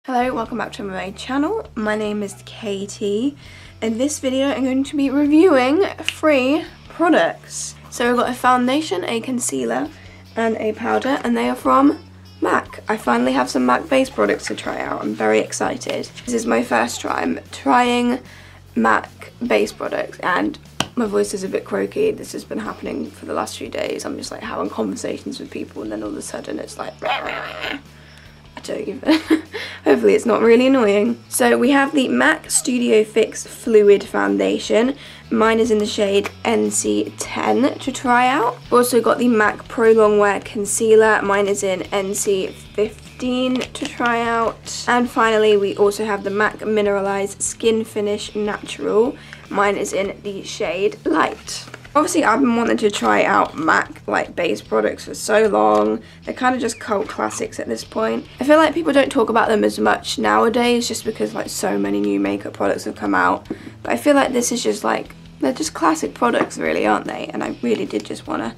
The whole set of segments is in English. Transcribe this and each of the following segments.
Hello, welcome back to my channel. My name is Katie. In this video I'm going to be reviewing 3 products. So we've got a foundation, a concealer and a powder, and they are from MAC. I finally have some MAC base products to try out. I'm very excited. This is my first time trying MAC base products and my voice is a bit croaky. This has been happening for the last few days. I'm just like having conversations with people and then all of a sudden it's like I don't even. Hopefully it's not really annoying. So we have the MAC Studio Fix Fluid Foundation. Mine is in the shade NC10 to try out. Also got the MAC Pro Longwear Concealer. Mine is in NC15 to try out. And finally we also have the MAC Mineralize Skin Finish Natural. Mine is in the shade Light. Obviously I've been wanting to try out MAC base products for so long. They're kind of just cult classics at this point. I feel like people don't talk about them as much nowadays just because so many new makeup products have come out. But I feel like this is just they're just classic products really, aren't they? And I really did just want to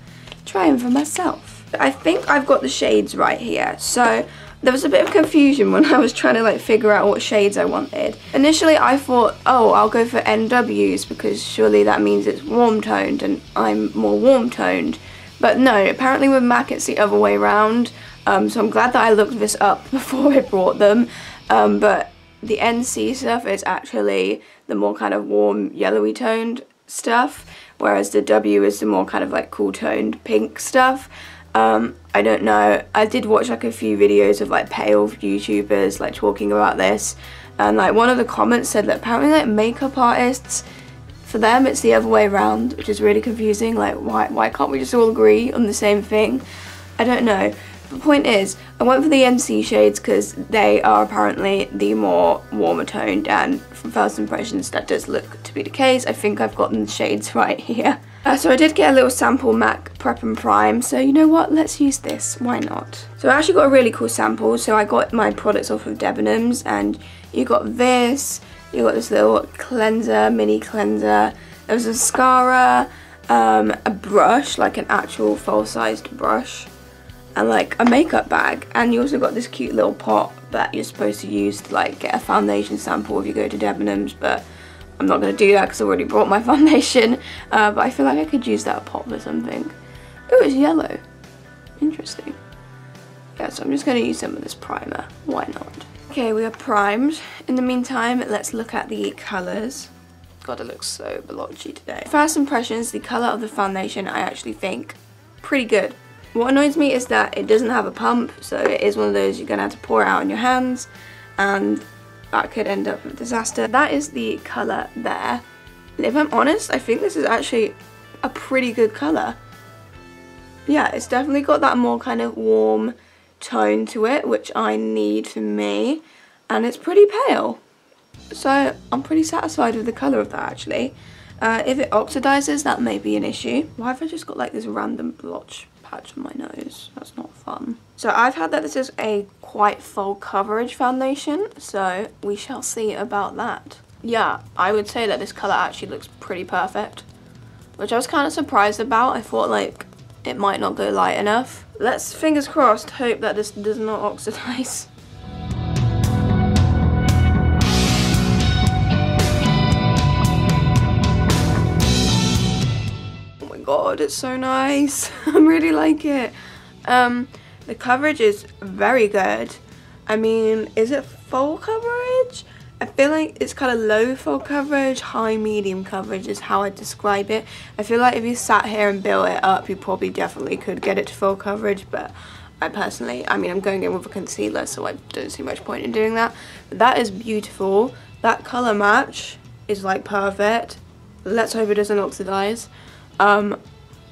try them for myself. I think I've got the shades right here. So there was a bit of confusion when I was trying to figure out what shades I wanted. Initially I thought, oh, I'll go for NWs because surely that means it's warm toned and I'm more warm toned. But no, apparently with MAC it's the other way around. So I'm glad that I looked this up before I brought them. But the NC stuff is actually the more kind of warm yellowy toned stuff, whereas the W is the more kind of cool toned pink stuff. I don't know, I did watch a few videos of pale YouTubers talking about this, and one of the comments said that apparently makeup artists, for them it's the other way around, which is really confusing. Why can't we just all agree on the same thing? I don't know. The point is, I went for the NC shades because they are apparently the more warmer toned, and from first impressions that does look to be the case. I think I've gotten the shades right here. So I did get a little sample MAC Prep and Prime, so you know what, let's use this, why not? So I actually got a really cool sample. So I got my products off of Debenhams, and you got this, you got this little cleanser, mini cleanser, there was a mascara, a brush, an actual full-sized brush, and a makeup bag, and you also got this cute little pot that you're supposed to use to get a foundation sample if you go to Debenhams, but I'm not going to do that because I already brought my foundation, but I feel like I could use that pot for something. Oh, it's yellow. Interesting. Yeah, so I'm just going to use some of this primer. Why not? Okay, we are primed. In the meantime, let's look at the colours. God, it looks so blotchy today. First impressions, the colour of the foundation I actually think pretty good. What annoys me is that it doesn't have a pump, so it is one of those you're going to have to pour it out on your hands, and that could end up with disaster. That is the colour there. And if I'm honest, I think this is actually a pretty good colour. Yeah, it's definitely got that more kind of warm tone to it, which I need for me. And it's pretty pale. So I'm pretty satisfied with the colour of that actually. If it oxidizes, that may be an issue. Why have I just got this random blotch patch on my nose? That's not fun. So I've had that this is a quite full coverage foundation, so we shall see about that. Yeah, I would say that this colour actually looks pretty perfect, which I was kind of surprised about. I thought it might not go light enough. Let's, fingers crossed, hope that this does not oxidize. God, it's so nice. I really like it. The coverage is very good. I mean, is it full coverage? I feel like it's kind of low full coverage, high medium coverage is how I describe it. I feel like if you sat here and built it up, you probably definitely could get it to full coverage, but I personally, I'm going in with a concealer, so I don't see much point in doing that. But that is beautiful. That colour match is perfect. Let's hope it doesn't oxidize.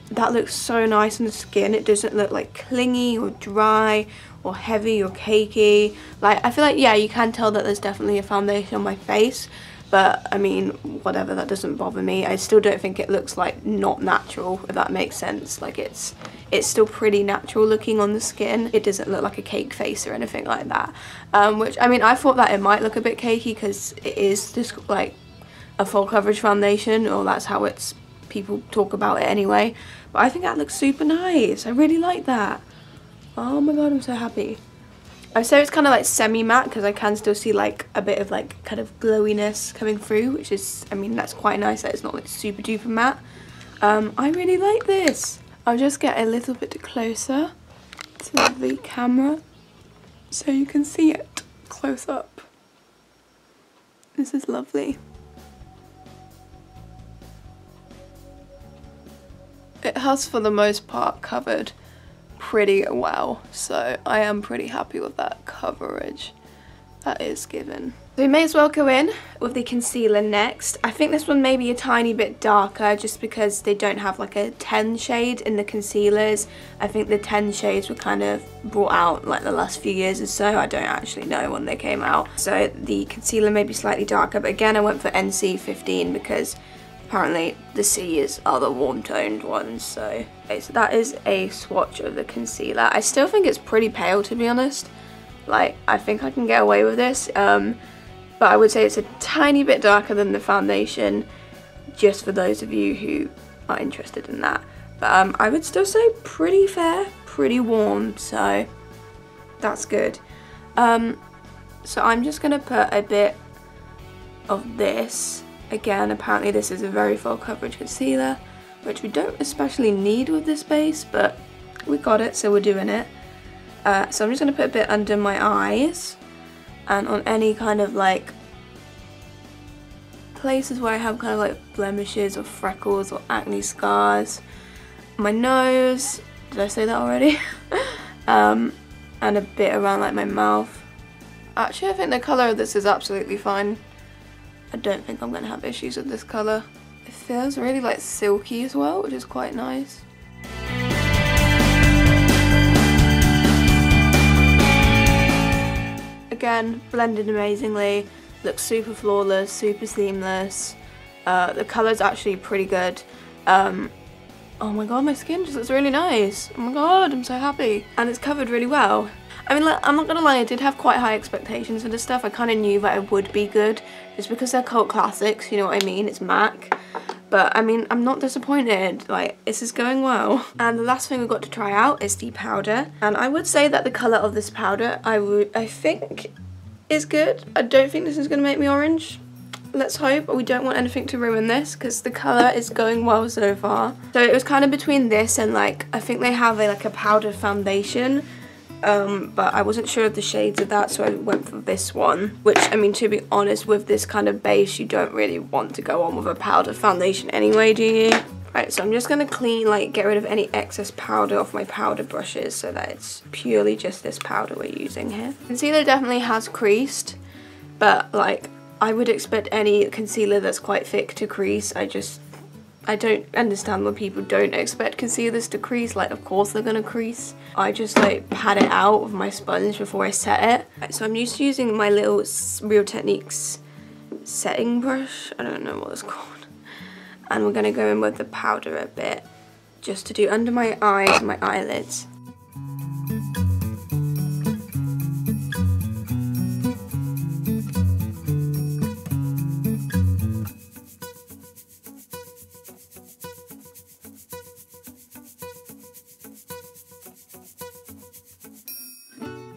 That looks so nice on the skin. It doesn't look clingy or dry or heavy or cakey. I feel yeah, you can tell that there's definitely a foundation on my face, but I mean, whatever, that doesn't bother me. I still don't think it looks not natural, if that makes sense. It's still pretty natural looking on the skin. It doesn't look like a cake face or anything like that. Which, I mean, I thought that it might look a bit cakey because it is just a full coverage foundation, or that's how people talk about it anyway. But I think that looks super nice. I really like that. Oh my god, I'm so happy. I say it's kind of like semi-matte because I can still see like a bit of like kind of glowiness coming through, which is, I mean, that's quite nice that it's not like super duper matte. I really like this. I'll just get a little bit closer to the camera so you can see it close up. This is lovely. It has for the most part covered pretty well, so I am pretty happy with that coverage that is given. So we may as well go in with the concealer next. I think this one may be a tiny bit darker just because they don't have like a 10 shade in the concealers. I think the 10 shades were kind of brought out like the last few years or so. I don't actually know when they came out. So the concealer may be slightly darker, but again I went for NC 15 because apparently the C's are the warm toned ones. So, okay, so that is a swatch of the concealer. I still think it's pretty pale, to be honest. Like, I think I can get away with this. But I would say it's a tiny bit darker than the foundation, just for those of you who are interested in that. But I would still say pretty fair, pretty warm, so that's good. So I'm just going to put a bit of this. Again, apparently this is a very full coverage concealer, which we don't especially need with this base, but we got it, so we're doing it. So I'm just going to put a bit under my eyes and on any kind of like places where I have kind of like blemishes or freckles or acne scars. My nose, did I say that already? And a bit around like my mouth. Actually, I think the colour of this is absolutely fine. I don't think I'm going to have issues with this colour. It feels really like silky as well, which is quite nice. Again, blended amazingly, looks super flawless, super seamless. The colour's actually pretty good. Oh my god, my skin just looks really nice. Oh my god, I'm so happy. And it's covered really well. I mean, like, I'm not gonna lie, I did have quite high expectations for this stuff. I kind of knew that it would be good, just because they're cult classics, you know what I mean? It's MAC. But, I mean, I'm not disappointed. Like, this is going well. And the last thing we've got to try out is the powder. And I would say that the colour of this powder, I think is good. I don't think this is going to make me orange. Let's hope. We don't want anything to ruin this, because the colour is going well so far. So it was kind of between this and, like, I think they have like a powder foundation. But I wasn't sure of the shades of that, so I went for this one, which, I mean, to be honest, with this kind of base, you don't really want to go on with a powder foundation anyway, do you? Right, so I'm just going to get rid of any excess powder off my powder brushes so that it's purely just this powder we're using here. Concealer definitely has creased, but, like, I would expect any concealer that's quite thick to crease. I don't understand when people don't expect concealers to crease. Like, of course they're gonna crease. I just like pat it out with my sponge before I set it. Right, so I'm used to using my little Real Techniques setting brush. I don't know what it's called. And we're gonna go in with the powder a bit, just to do under my eyes and my eyelids.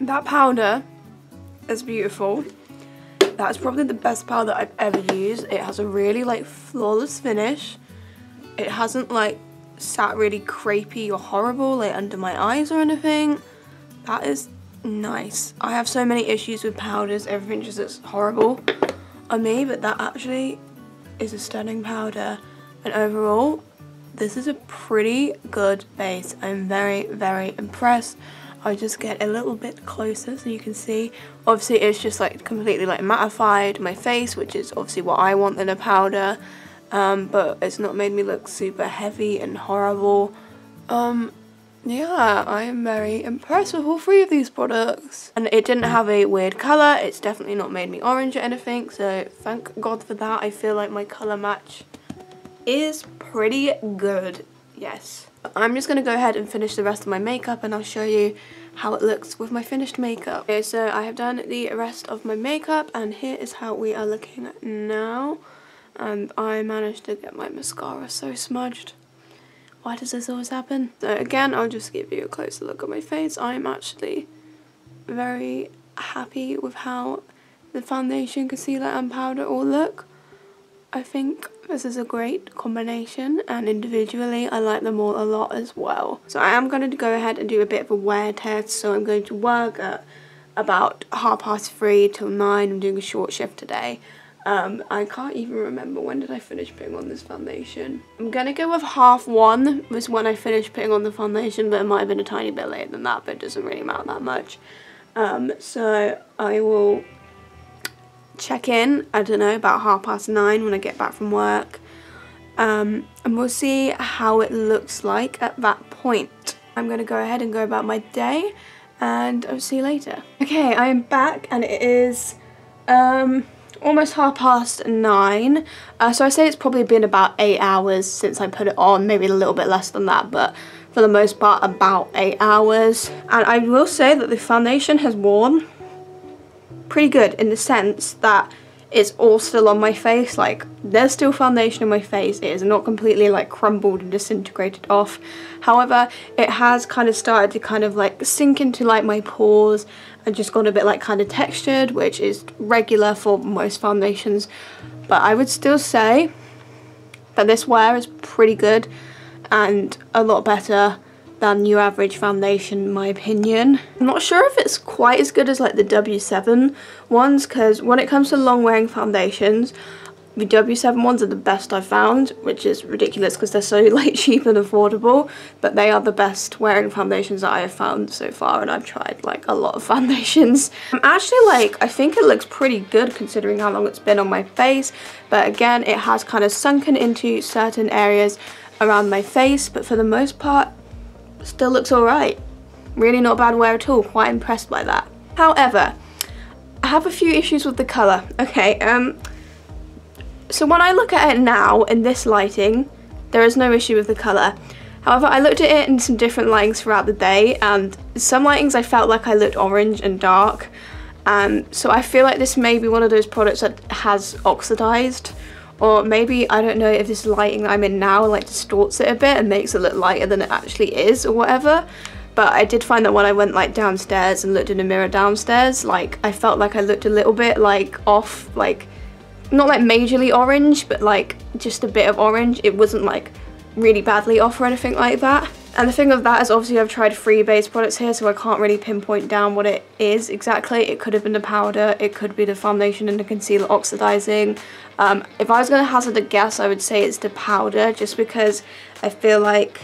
That powder is beautiful. That's probably the best powder I've ever used. It has a really like flawless finish. It hasn't like sat really crepey or horrible like under my eyes or anything. That is nice. I have so many issues with powders. Everything just looks horrible on me, but that actually is a stunning powder. And overall, this is a pretty good base. I'm very, very impressed. I'll just get a little bit closer so you can see. Obviously it's just like completely like mattified my face, which is obviously what I want in a powder, but it's not made me look super heavy and horrible. Yeah, I am very impressed with all three of these products. And it didn't have a weird colour. It's definitely not made me orange or anything, so thank God for that. I feel like my colour match is pretty good, yes. I'm just going to go ahead and finish the rest of my makeup, and I'll show you how it looks with my finished makeup. Okay, so I have done the rest of my makeup, and here is how we are looking now. And I managed to get my mascara so smudged. Why does this always happen? So again, I'll just give you a closer look at my face. I'm actually very happy with how the foundation, concealer and powder all look. I think this is a great combination, and individually I like them all a lot as well. So I am going to go ahead and do a bit of a wear test. So I'm going to work at about 3:30 till 9. I'm doing a short shift today. I can't even remember when did I finish putting on this foundation. I'm going to go with 1:30 was when I finished putting on the foundation, but it might have been a tiny bit later than that, but it doesn't really matter that much. So I will check in, I don't know, about 9:30 when I get back from work, and we'll see how it looks like at that point. I'm going to go ahead and go about my day, and I'll see you later. Okay, I am back, and it is almost 9:30. So I say it's probably been about 8 hours since I put it on, maybe a little bit less than that, but for the most part about 8 hours. And I will say that the foundation has worn pretty good, in the sense that it's all still on my face. Like, there's still foundation in my face. It is not completely like crumbled and disintegrated off. However, it has kind of started to kind of like sink into like my pores and just got a bit like kind of textured, which is regular for most foundations. But I would still say that this wear is pretty good and a lot better than your average foundation, in my opinion. I'm not sure if it's quite as good as like the W7 ones, because when it comes to long wearing foundations, the W7 ones are the best I've found, which is ridiculous because they're so like cheap and affordable, but they are the best wearing foundations that I have found so far, and I've tried like a lot of foundations. Actually, like, I think it looks pretty good considering how long it's been on my face, but again, it has kind of sunken into certain areas around my face, but for the most part still looks alright. Really not a bad wear at all, quite impressed by that. However, I have a few issues with the colour. Okay, so when I look at it now in this lighting, there is no issue with the colour. However, I looked at it in some different lightings throughout the day, and some lightings I felt like I looked orange and dark, so I feel like this may be one of those products that has oxidized. Or maybe, I don't know if this lighting that I'm in now like distorts it a bit and makes it look lighter than it actually is or whatever. But I did find that when I went like downstairs and looked in a mirror downstairs, like I felt like I looked a little bit like off, like not like majorly orange, but like just a bit of orange. It wasn't like really badly off or anything like that. And the thing of that is, obviously I've tried 3 base products here, so I can't really pinpoint down what it is exactly. It could have been the powder, it could be the foundation and the concealer oxidizing. If I was going to hazard a guess, I would say it's the powder, just because I feel like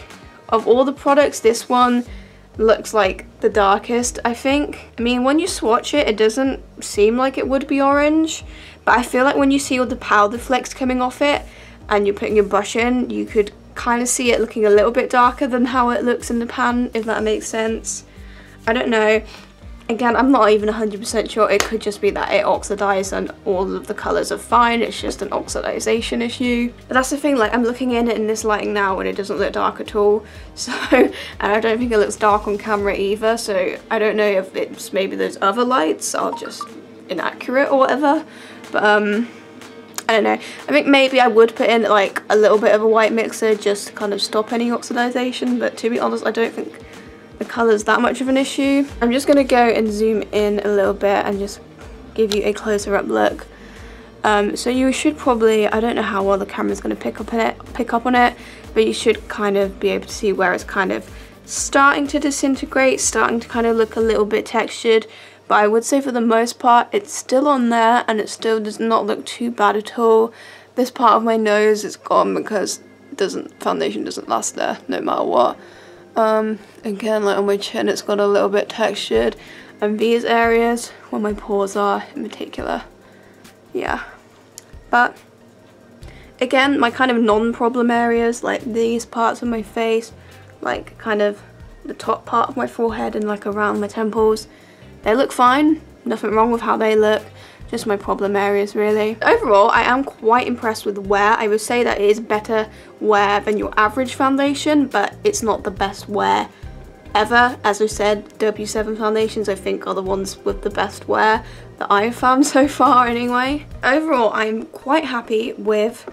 of all the products, this one looks like the darkest, I think. I mean, when you swatch it, it doesn't seem like it would be orange, but I feel like when you see all the powder flecks coming off it and you're putting your brush in, you could kind of see it looking a little bit darker than how it looks in the pan, if that makes sense. I don't know. Again, I'm not even 100% sure. It could just be that it oxidized and all of the colours are fine. It's just an oxidization issue. But that's the thing, like, I'm looking in it in this lighting now and it doesn't look dark at all. So, and I don't think it looks dark on camera either. So I don't know if it's maybe those other lights are just inaccurate or whatever. But I don't know. I think maybe I would put in like a little bit of a white mixer just to kind of stop any oxidization. But to be honest, I don't think the colour's that much of an issue. I'm just going to go and zoom in a little bit and just give you a closer up look. So you should probably, I don't know how well the camera's going to pick up on it, but you should kind of be able to see where it's kind of starting to disintegrate, starting to kind of look a little bit textured. But I would say for the most part, it's still on there and it still does not look too bad at all. This part of my nose is gone because foundation doesn't last there no matter what. Again, like on my chin, it's got a little bit textured, and these areas where my pores are in particular, yeah. But again, my kind of non-problem areas, like these parts of my face, like kind of the top part of my forehead and like around my temples, they look fine. Nothing wrong with how they look. Just my problem areas, really. Overall, I am quite impressed with the wear. I would say that it is better wear than your average foundation, but it's not the best wear ever. As I said, W7 foundations I think are the ones with the best wear that I've found so far anyway. Overall, I'm quite happy with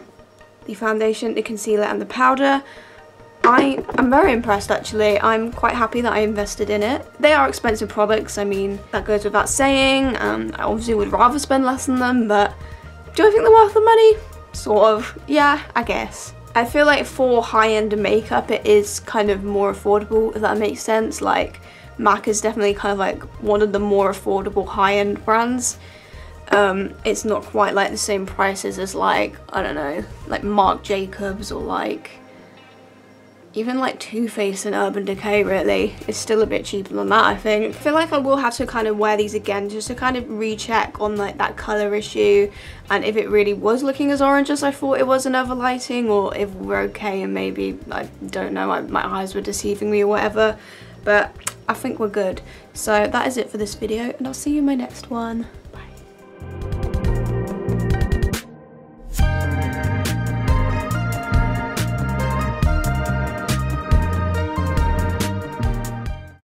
the foundation, the concealer and the powder. I'm very impressed actually. I'm quite happy that I invested in it. They are expensive products, I mean, that goes without saying. I obviously would rather spend less on them, but do I think they're worth the money? Sort of, yeah, I guess. I feel like for high-end makeup it is kind of more affordable, if that makes sense. Like, MAC is definitely kind of like one of the more affordable high-end brands. It's not quite like the same prices as like, I don't know, like Marc Jacobs or like even like Too Faced and Urban Decay really. It's still a bit cheaper than that, I think. I feel like I will have to kind of wear these again just to kind of recheck on like that colour issue and if it really was looking as orange as I thought it was in other lighting, or if we're okay and maybe, I don't know, my eyes were deceiving me or whatever. But I think we're good. So that is it for this video, and I'll see you in my next one.